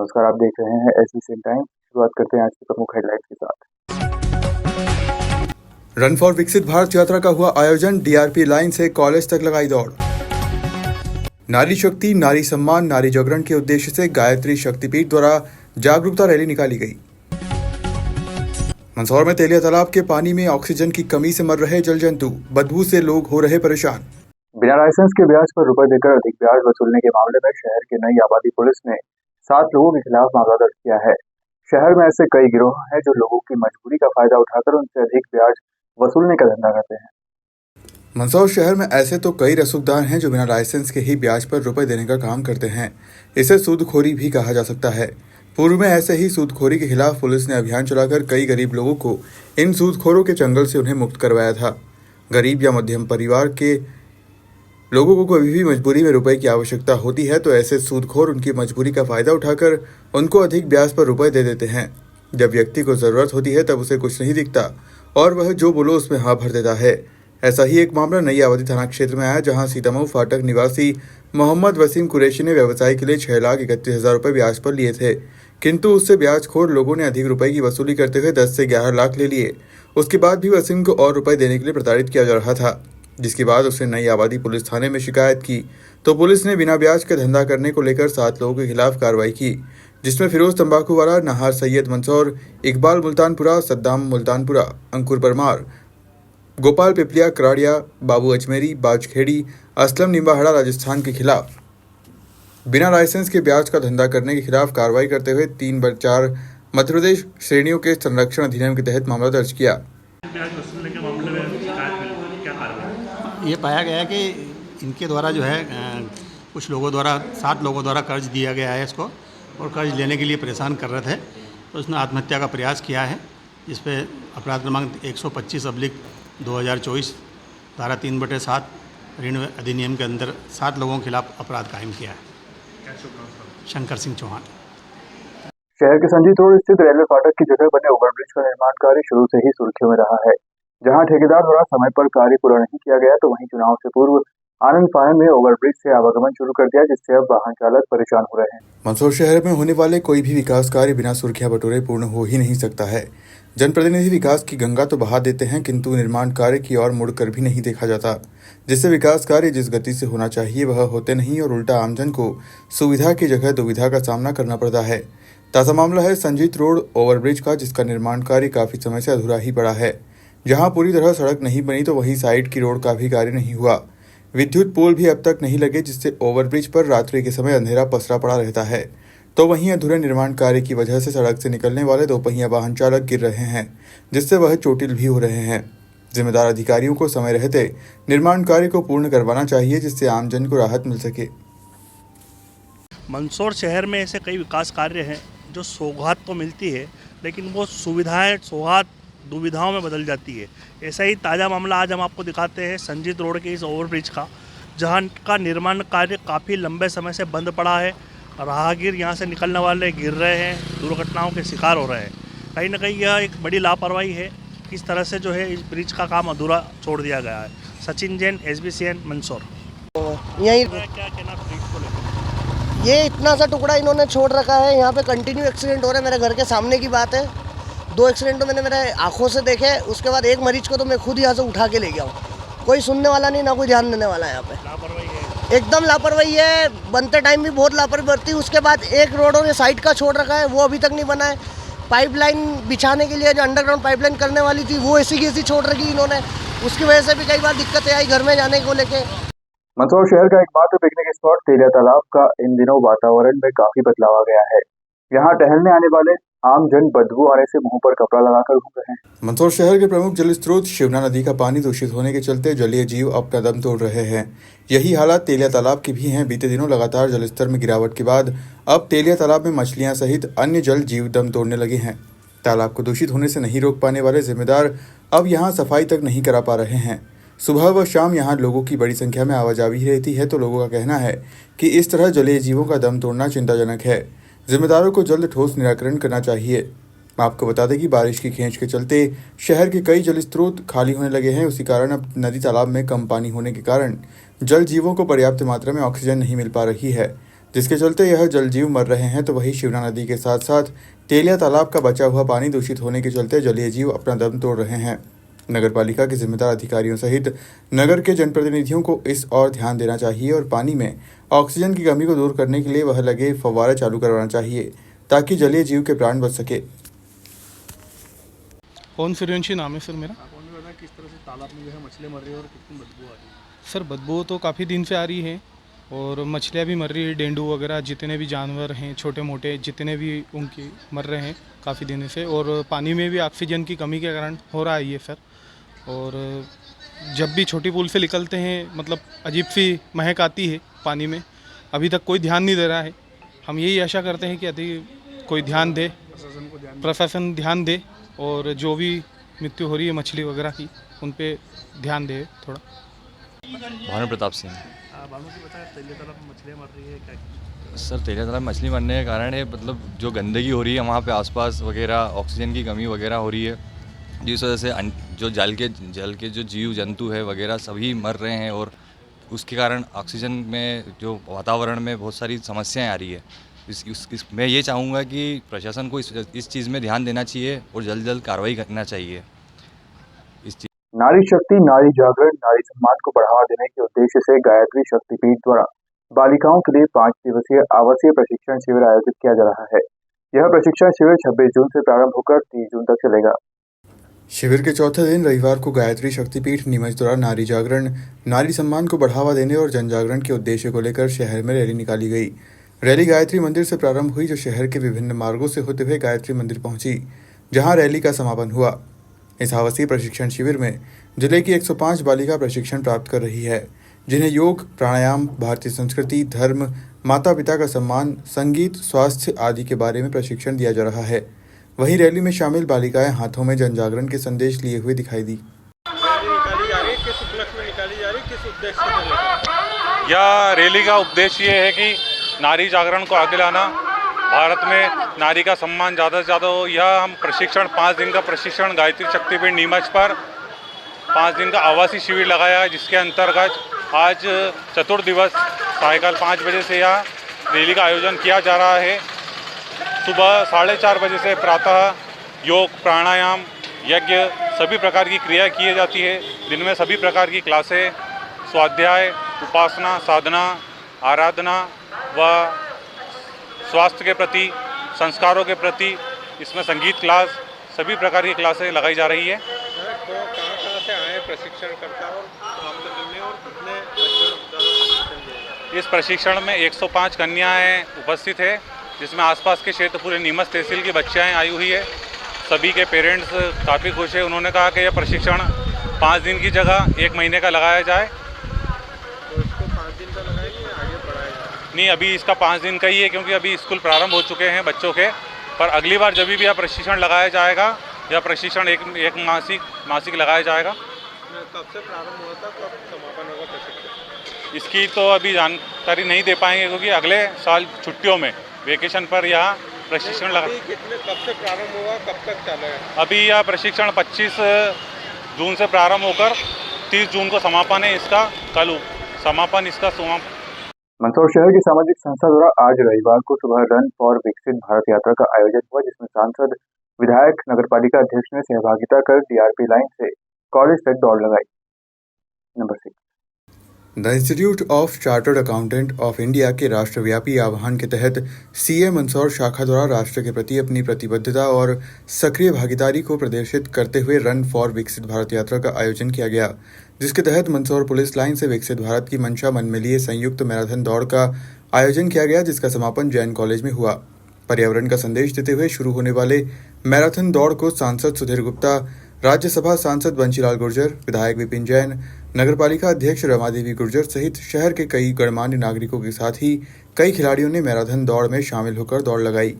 नमस्कार, आप देख रहे हैं एसबीसी टाइम। शुरुआत करते हैं आज की प्रमुख हेडलाइंस के साथ। रन फॉर विकसित भारत यात्रा का हुआ आयोजन, डीआरपी लाइन से कॉलेज तक लगाई दौड़। नारी शक्ति, नारी सम्मान, नारी जागरण के उद्देश्य से गायत्री शक्तिपीठ द्वारा जागरूकता रैली निकाली गई। मंदसौर में तेलिया तालाब के पानी में ऑक्सीजन की कमी से मर रहे जल जंतु, बदबू से लोग हो रहे परेशान। बिना लाइसेंस के ब्याज पर रुपए देकर अधिक ब्याज वसूलने के मामले में शहर के नई आबादी पुलिस ने 7 लोगों के खिलाफ मामला दर्ज किया है। शहर में ऐसे कई गिरोह हैं जो लोगों की मजबूरी का फायदा उठाकर उनसे अधिक ब्याज वसूलने का धंधा करते हैं। मंदसौर शहर में ऐसे तो कई रसूखदार हैं जो बिना लाइसेंस के ही ब्याज पर रुपए देने का काम करते हैं। इसे सूदखोरी भी कहा जा सकता है। पूर्व में ऐसे ही सूदखोरी के खिलाफ पुलिस ने अभियान चलाकर कई गरीब लोगों को इन सूदखोरों के चंगल से उन्हें मुक्त करवाया था। गरीब या मध्यम परिवार के लोगों को कभी भी मजबूरी में रुपए की आवश्यकता होती है तो ऐसे सूदखोर उनकी मजबूरी का फायदा उठाकर उनको अधिक ब्याज पर रुपए दे देते हैं। जब व्यक्ति को जरूरत होती है तब उसे कुछ नहीं दिखता और वह जो बोलो उसमें हाँ भर देता है। ऐसा ही एक मामला नई आबादी थाना क्षेत्र में आया, जहां सीतामऊ फाटक निवासी मोहम्मद वसीम कुरैशी ने व्यवसाय के लिए 6,31,000 रुपए ब्याज पर लिए थे, किंतु उससे ब्याजखोर लोगों ने अधिक रुपए की वसूली करते हुए 10 से 11 लाख ले लिए। उसके बाद भी वसीम को और रुपए देने के लिए प्रताड़ित किया जा रहा था, जिसके बाद उसने नई आबादी पुलिस थाने में शिकायत की तो पुलिस ने बिना ब्याज का धंधा करने को लेकर 7 लोगों के खिलाफ कार्रवाई की, जिसमें फिरोज तंबाकूवाला, नहार सैयद मंदसौर, इकबाल मुल्तानपुरा, सद्दाम मुल्तानपुरा, अंकुर परमार, गोपाल पिपलिया कराड़िया, बाबू अजमेरी, बाजखेड़ी, असलम निम्बाहड़ा राजस्थान के खिलाफ बिना लाइसेंस के ब्याज का धंधा करने के खिलाफ कार्रवाई करते हुए 3/4 मध्य प्रदेश श्रेणियों के संरक्षण अधिनियम के तहत मामला दर्ज किया। ब्याज वसूलने के मामले में क्या कार्रवाई? ये पाया गया है कि इनके द्वारा जो है कुछ लोगों द्वारा 7 लोगों द्वारा कर्ज दिया गया है इसको, और कर्ज लेने के लिए परेशान कर रहे थे तो उसने आत्महत्या का प्रयास किया है। इस पर अपराध क्रमांक 125/2024 धारा 3/7 ऋण अधिनियम के अंदर 7 लोगों के खिलाफ अपराध कायम किया है। शंकर सिंह चौहान। शहर के संजीत रोड स्थित रेलवे फाटक की जगह बने ओवरब्रिज का निर्माण कार्य शुरू से ही सुर्खियों में रहा है। जहां ठेकेदार द्वारा समय पर कार्य पूरा नहीं किया गया तो वहीं चुनाव से पूर्व आनंद फानन में ओवरब्रिज से आवागमन शुरू कर दिया, जिससे अब वाहन चालक परेशान हो रहे हैं। मंदसौर शहर में होने वाले कोई भी विकास कार्य बिना सुर्खियां बटोरे पूर्ण हो ही नहीं सकता है। जनप्रतिनिधि विकास की गंगा तो बहा देते हैं, किंतु निर्माण कार्य की ओर मुड़कर भी नहीं देखा जाता, जिससे विकास कार्य जिस गति से होना चाहिए वह होते नहीं और उल्टा आमजन को सुविधा की जगह दुविधा का सामना करना पड़ता है। ताज़ा मामला है संजीत रोड ओवरब्रिज का, जिसका निर्माण कार्य काफी समय से अधूरा ही पड़ा है। जहां पूरी तरह सड़क नहीं बनी तो वहीं साइड की रोड का भी कार्य नहीं हुआ। विद्युत पोल भी अब तक नहीं लगे, जिससे ओवरब्रिज पर रात्रि के समय अंधेरा पसरा पड़ा रहता है। तो वहीं अधूरे निर्माण कार्य की वजह से सड़क से निकलने वाले दोपहिया वाहन चालक गिर रहे हैं, जिससे वह चोटिल भी हो रहे हैं। जिम्मेदार अधिकारियों को समय रहते निर्माण कार्य को पूर्ण करवाना चाहिए, जिससे आमजन को राहत मिल सके। मंदसौर शहर में ऐसे कई विकास कार्य हैं जो सौगात तो मिलती है, लेकिन वो सुविधाएं सौगात दुविधाओं में बदल जाती है। ऐसा ही ताज़ा मामला आज हम आपको दिखाते हैं संजीत रोड के इस ओवरब्रिज का, जहां का निर्माण कार्य काफ़ी लंबे समय से बंद पड़ा है। राहगीर यहां से निकलने वाले गिर रहे हैं, दुर्घटनाओं के शिकार हो रहे हैं। कहीं ना कहीं यह एक बड़ी लापरवाही है। किस तरह से जो है इस ब्रिज का काम अधूरा छोड़ दिया गया है। सचिन जैन, SBCN मंदसौर। यही क्या कहना ब्रिज को लेकर? ये इतना सा टुकड़ा इन्होंने छोड़ रखा है, यहाँ पे कंटिन्यू एक्सीडेंट हो रहे हैं। मेरे घर के सामने की बात है, 2 एक्सीडेंट तो मैंने मेरे आंखों से देखे। उसके बाद एक मरीज को तो मैं खुद यहाँ से उठा के ले गया हूँ। कोई सुनने वाला नहीं, ना कोई ध्यान देने वाला है। यहाँ पे लापरवाही है, एकदम लापरवाही है। बनते टाइम भी बहुत लापरवाही बरती। उसके बाद एक रोड और ये साइड का छोड़ रखा है, वो अभी तक नहीं बना है। पाइपलाइन बिछाने के लिए जो अंडरग्राउंड पाइपलाइन करने वाली थी वो ऐसी की ऐसी छोड़ रखी इन्होंने। उसकी वजह से भी कई बार दिक्कतें आई घर में जाने को लेके। मंदसौर शहर का एकमात्र पिकनिक स्पॉट तेलिया तालाब का इन दिनों वातावरण में काफी बदलाव आ गया है। यहाँ टहलने आने वाले आम जन बदबू आने से मुंह पर कपड़ा लगाकर घूम रहे हैं। मंदसौर शहर के प्रमुख जल स्रोत शिवना नदी का पानी दूषित होने के चलते जलीय जीव अब कदम तोड़ रहे हैं। यही हालात तेलिया तालाब की भी हैं। बीते दिनों लगातार जलस्तर में गिरावट के बाद अब तेलिया तालाब में मछलियां सहित अन्य जल जीव दम तोड़ने लगे हैं। तालाब को दूषित होने से नहीं रोक पाने वाले जिम्मेदार अब यहाँ सफाई तक नहीं करा पा रहे हैं। सुबह व शाम यहाँ लोगों की बड़ी संख्या में आवाजाही रहती है, तो लोगों का कहना है कि इस तरह जलीय जीवों का दम तोड़ना चिंताजनक है। जिम्मेदारों को जल्द ठोस निराकरण करना चाहिए। आपको बता दें कि बारिश की खींच के चलते शहर के कई जल स्रोत खाली होने लगे हैं। उसी कारण अब नदी तालाब में कम पानी होने के कारण जल जीवों को पर्याप्त मात्रा में ऑक्सीजन नहीं मिल पा रही है। जिसके चलते यह जलजीव मर रहे हैं, तो वहीं शिवना नदी के साथ साथ तेलिया तालाब का बचा हुआ पानी दूषित होने के चलते जलीय जीव अपना दम तोड़ रहे हैं। नगर पालिका के जिम्मेदार अधिकारियों सहित नगर के जनप्रतिनिधियों को इस ओर ध्यान देना चाहिए और पानी में ऑक्सीजन की कमी को दूर करने के लिए वह लगे फव्वारा चालू करवाना चाहिए ताकि जलीय जीव के प्राण बच सके। कौन सूर्यवंशी नाम है सर मेरा। किस तरह से तालाब में जो है मछली मर रही है और कितनी बदबू आ रही है? सर बदबू तो काफ़ी दिन से आ रही है और मछलियाँ भी मर रही है, डेंडू वगैरह जितने भी जानवर हैं छोटे मोटे जितने भी उनकी मर रहे हैं काफ़ी दिनों से। और पानी में भी ऑक्सीजन की कमी के कारण हो रहा है ये सर। और जब भी छोटी पुल से निकलते हैं मतलब अजीब सी महक आती है पानी में। अभी तक कोई ध्यान नहीं दे रहा है। हम यही आशा करते हैं कि अधिक कोई ध्यान दे, प्रशासन ध्यान दे और जो भी मृत्यु हो रही है मछली वगैरह की उन पे ध्यान दे थोड़ा। भानु प्रताप सिंह। बालू की बता तेलिया तालाब में मछलियाँ मर रही है क्या? सर तेलिया तालाब में मछली मरने के कारण है मतलब जो गंदगी हो रही है वहाँ पे आसपास वगैरह, ऑक्सीजन की कमी वगैरह हो रही है, जिस वजह से जो जल के जो जीव जंतु है वगैरह सभी मर रहे हैं और उसके कारण ऑक्सीजन में जो वातावरण में बहुत सारी समस्याएं आ रही है। मैं ये चाहूँगा कि प्रशासन को इस चीज़ में ध्यान देना चाहिए और जल्द कार्रवाई करना चाहिए इस चीज़। नारी शक्ति, नारी जागरण, नारी सम्मान को बढ़ावा देने के उद्देश्य से गायत्री शक्तिपीठ द्वारा बालिकाओं के लिए 5 दिवसीय आवासीय प्रशिक्षण शिविर आयोजित किया जा रहा है। यह प्रशिक्षण शिविर 26 जून से प्रारंभ होकर 30 जून तक चलेगा। शिविर के चौथे दिन रविवार को गायत्री शक्तिपीठ नीमच द्वारा नारी जागरण, नारी सम्मान को बढ़ावा देने और जन जागरण के उद्देश्य को लेकर शहर में रैली निकाली गई। रैली गायत्री मंदिर से प्रारंभ हुई जो शहर के विभिन्न मार्गों से होते हुए गायत्री मंदिर पहुंची, जहां रैली का समापन हुआ। इस आवासीय प्रशिक्षण शिविर में जिले की 105 बालिका प्रशिक्षण प्राप्त कर रही है, जिन्हें योग, प्राणायाम, भारतीय संस्कृति, धर्म, माता पिता का सम्मान, संगीत, स्वास्थ्य आदि के बारे में प्रशिक्षण दिया जा रहा है। वहीं रैली में शामिल बालिकाएं हाथों में जन जागरण के संदेश लिए हुए दिखाई दी। यह रैली का उद्देश्य ये है कि नारी जागरण को आगे लाना, भारत में नारी का सम्मान ज़्यादा से ज़्यादा हो। यह हम प्रशिक्षण 5 दिन का प्रशिक्षण गायत्री शक्तिपीठ नीमच पर 5 दिन का आवासीय शिविर लगाया है, जिसके अंतर्गत आज चतुर्थ दिवस सायकाल 5 बजे से यह रैली का आयोजन किया जा रहा है। सुबह 4:30 बजे से प्रातः योग, प्राणायाम, यज्ञ सभी प्रकार की क्रिया की जाती है। दिन में सभी प्रकार की क्लासें, स्वाध्याय, उपासना, साधना, आराधना व स्वास्थ्य के प्रति, संस्कारों के प्रति, इसमें संगीत क्लास, सभी प्रकार की क्लासें लगाई जा रही है। तो कहाँ से आए प्रशिक्षणकर्ता और आपको मिलने और कितने बच्चों इस प्रशिक्षण में 105 कन्याएं उपस्थित है, जिसमें आसपास के क्षेत्र पूरे नीमच तहसील की बच्चियाँ आई हुई है। सभी के पेरेंट्स काफ़ी खुश है। उन्होंने कहा कि यह प्रशिक्षण 5 दिन की जगह 1 महीने का लगाया जाए। तो इसको 5 दिन का लगाएंगे या आगे बढ़ाया जाए? नहीं, अभी इसका 5 दिन का ही है, क्योंकि अभी स्कूल प्रारंभ हो चुके हैं बच्चों के। पर अगली बार जब भी यह प्रशिक्षण लगाया जाएगा, यह प्रशिक्षण एक मासिक लगाया जाएगा। कब से प्रारंभ हुआ था, कब समापन होगा प्रशिक्षण? इसकी तो अभी जानकारी नहीं दे पाएंगे, क्योंकि अगले साल छुट्टियों में वेकेशन पर यह प्रशिक्षण लगा। कब से प्रारंभ हुआ, कब तक चलेगा? अभी यह प्रशिक्षण 25 जून से प्रारंभ होकर 30 जून को समापन है इसका। कल समापन इसका मंदसौर शहर की सामाजिक संस्था द्वारा आज रविवार को सुबह रन फॉर विकसित भारत यात्रा का आयोजन हुआ, जिसमें सांसद, विधायक, नगरपालिका अध्यक्ष ने सहभागिता कर डीआरपी लाइन से कॉलेज तक दौड़ लगाई। Number 6। The institute of chartered accountant of India के राष्ट्रव्यापी आह्वान के तहत सीए मंदसौर शाखा द्वारा राष्ट्र के प्रति अपनी प्रतिबद्धता और सक्रिय भागीदारी को प्रदर्शित करते हुए रन फॉर विकसित भारत यात्रा का आयोजन किया गया, जिसके तहत मंदसौर पुलिस लाइन से विकसित भारत की मंशा मन में लिए संयुक्त मैराथन दौड़ का आयोजन किया गया, जिसका समापन जैन कॉलेज में हुआ। पर्यावरण का संदेश देते हुए शुरू होने वाले मैराथन दौड़ को सांसद सुधीर गुप्ता, राज्यसभा सांसद बंशीलाल गुर्जर, विधायक विपिन जैन, नगरपालिका अध्यक्ष रमादेवी गुर्जर सहित शहर के कई गणमान्य नागरिकों के साथ ही कई खिलाड़ियों ने मैराथन दौड़ में शामिल होकर दौड़ लगाई।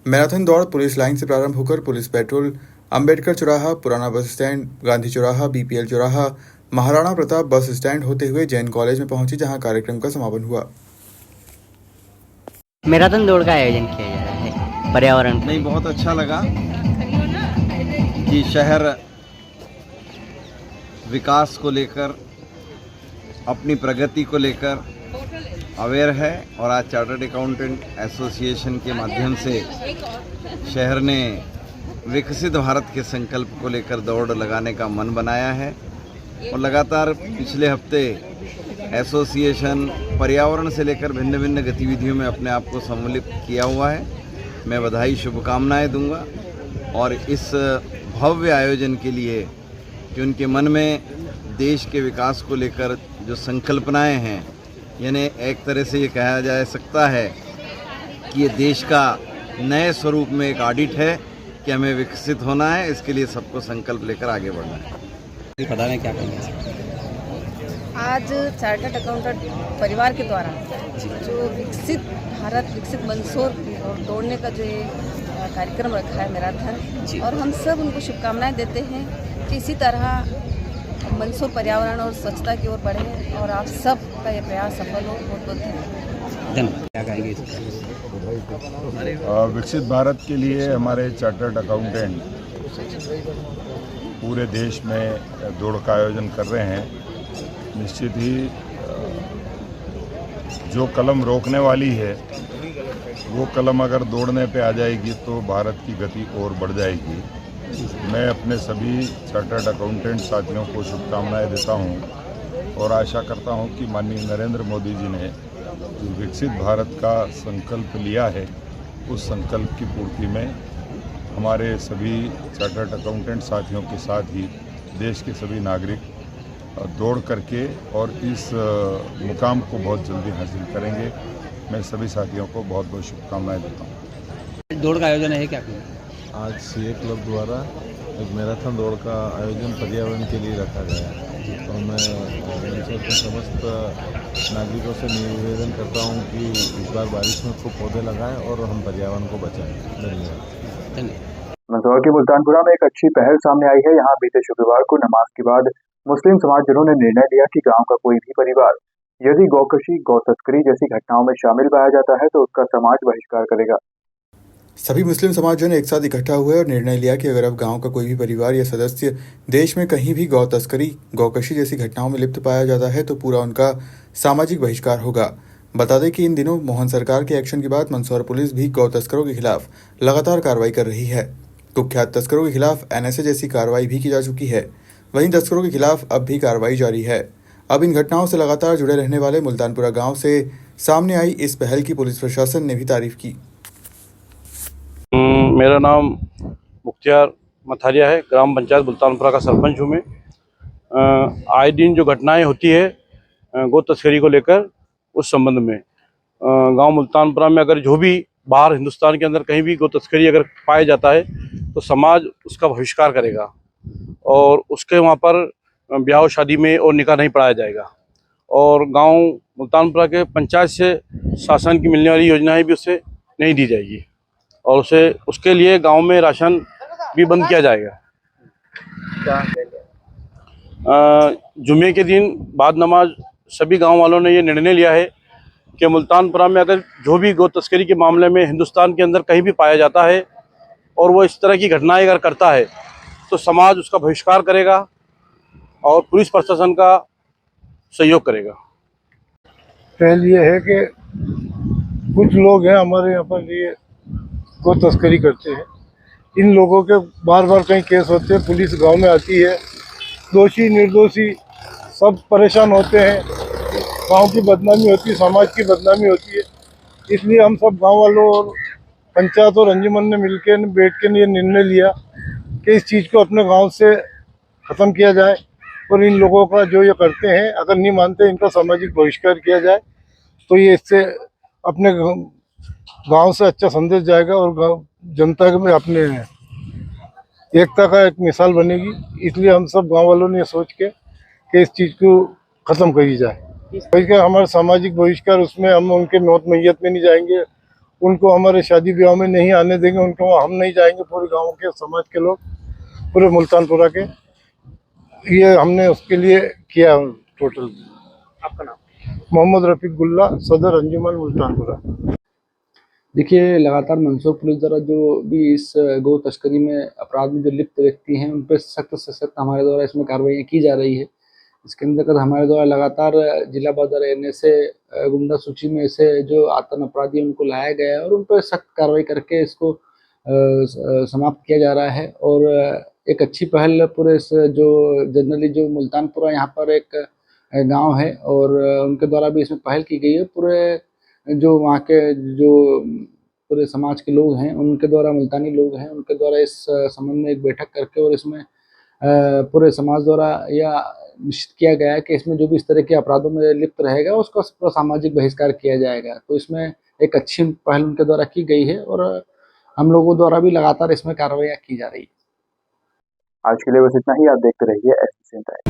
मैराथन दौड़ पुलिस लाइन से प्रारंभ होकर पुलिस पेट्रोल, अंबेडकर चौराहा, पुराना बस स्टैंड, गांधी चौराहा, बीपीएल चौराहा, महाराणा प्रताप बस स्टैंड होते हुए जैन कॉलेज में पहुंची, जहां कार्यक्रम का समापन हुआ। मैराथन दौड़ का आयोजन किया जा रहा है पर्यावरण। नहीं, बहुत अच्छा लगा कि शहर विकास को लेकर, अपनी प्रगति को लेकर अवेयर है और आज चार्टर्ड अकाउंटेंट एसोसिएशन के माध्यम से शहर ने विकसित भारत के संकल्प को लेकर दौड़ लगाने का मन बनाया है और लगातार पिछले हफ्ते एसोसिएशन पर्यावरण से लेकर भिन्न भिन्न गतिविधियों में अपने आप को सम्मिलित किया हुआ है। मैं बधाई शुभकामनाएं दूंगा और इस भव्य आयोजन के लिए कि उनके मन में देश के विकास को लेकर जो संकल्पनाएं हैं, यानी एक तरह से ये कहा जा सकता है कि ये देश का नए स्वरूप में एक ऑडिट है कि हमें विकसित होना है, इसके लिए सबको संकल्प लेकर आगे बढ़ना है। पता नहीं क्या करेंगे। आज चार्टर्ड अकाउंटेंट परिवार के द्वारा जो विकसित भारत विकसित मंदसौर और दौड़ने का जो ये कार्यक्रम रखा है मैराथन, और हम सब उनको शुभकामनाएं देते हैं कि इसी तरह मंदसौर पर्यावरण और स्वच्छता की ओर बढ़े और आप सब का ये प्रयास सफल हो। बहुत बहुत धन्यवाद। क्या कहेंगे? विकसित भारत के लिए हमारे चार्टर्ड अकाउंटेंट पूरे देश में दौड़ का आयोजन कर रहे हैं। निश्चित ही जो कलम रोकने वाली है वो कलम अगर दौड़ने पे आ जाएगी तो भारत की गति और बढ़ जाएगी। मैं अपने सभी चार्टर्ड अकाउंटेंट साथियों को शुभकामनाएं देता हूं और आशा करता हूं कि माननीय नरेंद्र मोदी जी ने जो विकसित भारत का संकल्प लिया है उस संकल्प की पूर्ति में हमारे सभी चार्टर्ड अकाउंटेंट साथियों के साथ ही देश के सभी नागरिक दौड़ करके और इस मुकाम को बहुत जल्दी हासिल करेंगे। मैं सभी साथियों को बहुत बहुत शुभकामनाएं देता हूँ। दौड़ का आयोजन है क्या? आज सीए क्लब द्वारा एक मैराथन दौड़ का आयोजन पर्यावरण के लिए रखा गया है और मैं के समस्त नागरिकों से निवेदन करता हूं कि इस बार बारिश में खूब पौधे लगाएं और हम पर्यावरण को बचाएं। धन्यवाद। मंदसौर के मुल्तानपुरा में एक अच्छी पहल सामने आई है। यहाँ बीते शुक्रवार को नमाज के बाद मुस्लिम समाजजनों ने निर्णय लिया कि गांव का कोई भी परिवार यदि गौकशी गौ तस्करी जैसी घटनाओं में शामिल पाया जाता है तो उसका समाज बहिष्कार करेगा। सभी मुस्लिम समाजजन एक साथ इकट्ठा हुए और निर्णय लिया कि अगर अब गांव का कोई भी परिवार या सदस्य देश में कहीं भी गौ तस्करी गौकशी जैसी घटनाओं में लिप्त पाया जाता है तो पूरा उनका सामाजिक बहिष्कार होगा। बता दें कि इन दिनों मोहन सरकार के एक्शन के बाद मंदसौर पुलिस भी गौ तस्करों के खिलाफ लगातार कार्रवाई कर रही है। कुख्यात तस्करों के खिलाफ NSA जैसी कार्रवाई भी की जा चुकी है। वहीं तस्करों के खिलाफ अब भी कार्रवाई जारी है। अब इन घटनाओं से लगातार जुड़े रहने वाले मुल्तानपुरा गांव से सामने आई इस पहल की पुलिस प्रशासन ने भी तारीफ की। मेरा नाम मुख्तियार मथारिया है, ग्राम पंचायत मुल्तानपुरा का सरपंच हूँ मैं। आए दिन जो घटनाएं होती है गौ तस्करी को लेकर उस संबंध में गांव मुल्तानपुरा में अगर जो भी बाहर हिंदुस्तान के अंदर कहीं भी गौ तस्करी अगर पाया जाता है तो समाज उसका बहिष्कार करेगा और उसके वहाँ पर ब्याह शादी में और निकाह नहीं पढ़ाया जाएगा। और गांव मुल्तानपुरा के पंचायत से शासन की मिलने वाली योजनाएं भी उससे नहीं दी जाएगी और उसके लिए गांव में राशन भी बंद किया जाएगा। जुमे के दिन बाद नमाज सभी गांव वालों ने ये निर्णय लिया है कि मुल्तानपुरा में अगर जो भी गौ तस्करी के मामले में हिंदुस्तान के अंदर कहीं भी पाया जाता है और वो इस तरह की घटनाएं अगर करता है तो समाज उसका बहिष्कार करेगा और पुलिस प्रशासन का सहयोग करेगा। पहल ये है कि कुछ लोग हैं हमारे यहाँ पर ये गौ तस्करी करते हैं। इन लोगों के बार बार कई केस होते हैं, पुलिस गांव में आती है, दोषी निर्दोषी सब परेशान होते हैं, गांव की बदनामी होती है, समाज की बदनामी होती है। इसलिए हम सब गांव वालों और पंचायत और अंजुमन ने मिलकर बैठ के ये निर्णय लिया कि इस चीज़ को अपने गांव से ख़त्म किया जाए और इन लोगों का जो ये करते हैं अगर नहीं मानते इनका सामाजिक बहिष्कार किया जाए तो ये इससे अपने गांव से अच्छा संदेश जाएगा और जनता में अपने एकता का एक मिसाल बनेगी। इसलिए हम सब गांव वालों ने सोच के कि इस चीज़ को ख़त्म करी जाए। बल्कि हमारा सामाजिक बहिष्कार उसमें हम उनके मौत मैयत में नहीं जाएंगे, उनको हमारे शादी ब्याह में नहीं आने देंगे, उनको हम नहीं जाएंगे, पूरे गाँव के समाज के लोग पूरे मुल्तानपुरा के ये हमने उसके लिए किया टोटल। आपका नाम? मोहम्मद रफीक गुल्ला, सदर अंजुमन मुल्तानपुरा। देखिए, लगातार मंदसौर पुलिस द्वारा जो भी इस गौ तस्करी में अपराध में जो लिप्त व्यक्ति हैं उन पर सख्त से सख्त हमारे द्वारा इसमें कार्रवाई की जा रही है। इसके अंतर्गत हमारे द्वारा लगातार जिला बाजार एन से गुंडा सूची में से जो आतंक अपराधी हैं उनको लाया गया है और उन पर सख्त कार्रवाई करके इसको समाप्त किया जा रहा है। और एक अच्छी पहल पूरे जो जनरली जो मुल्तानपुरा यहाँ पर एक गांव है और उनके द्वारा भी इसमें पहल की गई है। पूरे जो वहाँ के जो पूरे समाज के लोग हैं उनके द्वारा, मुल्तानी लोग हैं उनके द्वारा इस संबंध में एक बैठक करके और इसमें पूरे समाज द्वारा यह निश्चित किया गया है कि इसमें जो भी इस तरह के अपराधों में लिप्त रहेगा उसका पूरा सामाजिक बहिष्कार किया जाएगा। तो इसमें एक अच्छी पहल उनके द्वारा की गई है और हम लोगों द्वारा भी लगातार इसमें कार्रवाई की जा रही है। आज के लिए बस इतना ही। आप देखते रहिए SBCN टाइम्स।